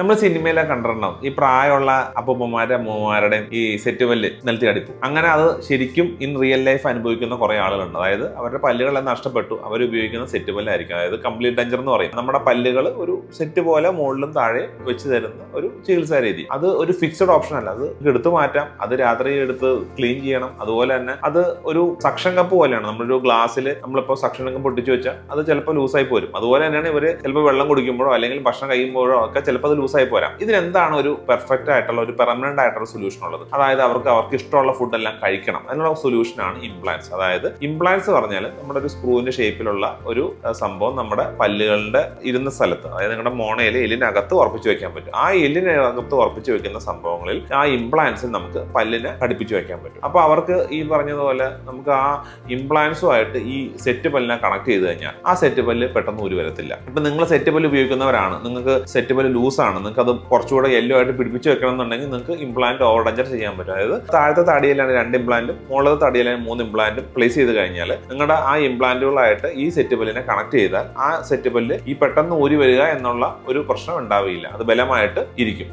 നമ്മൾ സിനിമയിലെ കണ്ടിട്ടുണ്ടാവും ഈ പ്രായമുള്ള അപ്പൂപ്പന്മാരുടെ അമ്മൂമ്മമാരുടെയും ഈ സെറ്റ് പല്ല് നിലത്തി അടിപ്പും. അങ്ങനെ അത് ശരിക്കും ഇൻ റിയൽ ലൈഫ് അനുഭവിക്കുന്ന കുറെ ആളുകളുണ്ട്. അതായത് അവരുടെ പല്ലുകളെല്ലാം നഷ്ടപ്പെട്ടു, അവർ ഉപയോഗിക്കുന്ന സെറ്റ് പല്ലായിരിക്കും. അതായത് കംപ്ലീറ്റ് ഡെഞ്ചർ എന്ന് പറയും. നമ്മുടെ പല്ലുകൾ ഒരു സെറ്റ് പോലെ മുകളിലും താഴെ വെച്ച് തരുന്ന ഒരു ചികിത്സാ രീതി. അത് ഒരു ഫിക്സഡ് ഓപ്ഷൻ അല്ല, അത് എടുത്തു മാറ്റാം, അത് രാത്രി എടുത്ത് ക്ലീൻ ചെയ്യണം. അതുപോലെ തന്നെ അത് ഒരു സക്ഷൻ കപ്പ് പോലെയാണ്. നമ്മളൊരു ഗ്ലാസ്സിൽ നമ്മളിപ്പോൾ സക്ഷൻ കപ്പ് പൊട്ടിച്ചു വെച്ചാൽ അത് ചിലപ്പോൾ ലൂസായി പോരും. അതുപോലെ തന്നെയാണ് ഇവർ ചിലപ്പോൾ വെള്ളം കുടിക്കുമ്പോഴോ അല്ലെങ്കിൽ ഭക്ഷണം കഴിയുമ്പോഴോ ഒക്കെ ചിലപ്പോൾ അത് ലൂസായി പോരാം. ഇതിനെന്താണ് ഒരു പെർഫെക്റ്റ് ആയിട്ടുള്ള ഒരു പെർമനന്റ് ആയിട്ടുള്ള സൊല്യൂഷൻ ഉള്ളത്? അതായത് അവർക്ക് ഇഷ്ടമുള്ള ഫുഡ് എല്ലാം കഴിക്കണം. അതിനുള്ള സൊല്യൂഷനാണ് ഇംപ്ലാന്റ്സ്. അതായത് ഇംപ്ലാന്റ്സ് പറഞ്ഞാൽ നമ്മുടെ ഒരു സ്ക്രൂവിന്റെ ഷേപ്പിലുള്ള ഒരു സംഭവം നമ്മുടെ പല്ലുകളുടെ ഇരുന്ന സ്ഥലത്ത്, അതായത് നിങ്ങളുടെ മോണയിൽ എല്ലിനകത്ത് ഉറപ്പിച്ചു വെക്കാൻ പറ്റും. ആ എല്ലിനകത്ത് ഉറപ്പിച്ചു വെക്കുന്ന സംഭവങ്ങളിൽ ആ ഇംപ്ലാന്റ്സ് നമുക്ക് പല്ലിനെ ഘടിപ്പിച്ചു വെക്കാൻ പറ്റും. അപ്പൊ അവർക്ക് ഈ പറഞ്ഞതുപോലെ നമുക്ക് ആ ഇംപ്ലാന്റ്സുമായിട്ട് ഈ സെറ്റ് പല്ലിനെ കണക്ട് ചെയ്ത് കഴിഞ്ഞാൽ ആ സെറ്റ് പല്ല് പെട്ടെന്ന് ഊരി വരത്തില്ല. ഇപ്പൊ നിങ്ങൾ സെറ്റ് പല്ല് ഉപയോഗിക്കുന്നവരാണ്, നിങ്ങൾക്ക് സെറ്റ് പല്ല് ലൂസാണ്, നിങ്ങൾക്ക് അത് കുറച്ചുകൂടെ യെല്ലോ ആയിട്ട് പിടിപ്പിച്ച് വെക്കണം എന്നുണ്ടെങ്കിൽ നിങ്ങൾക്ക് ഇംപ്ലാന്റ് ഓവർ ഡെഞ്ചർ ചെയ്യാൻ പറ്റും. അതായത് താഴത്തെ തടിയിലാണ് 2 ഇംപ്ലാന്റും മുകളിലത്തെ തടിയിലാണ് 3 ഇംപ്ലാന്റും പ്ലേസ് ചെയ്ത് കഴിഞ്ഞാൽ നിങ്ങളുടെ ആ ഇംപ്ലാന്റുകളായിട്ട് ഈ സെറ്റ് പല്ലിനെ കണക്ട് ചെയ്താൽ ആ സെറ്റ് പല്ല് ഈ പെട്ടെന്ന് ഊരി വരിക എന്നുള്ള ഒരു പ്രശ്നം ഉണ്ടാവില്ല. അത് ബലമായിട്ട് ഇരിക്കും.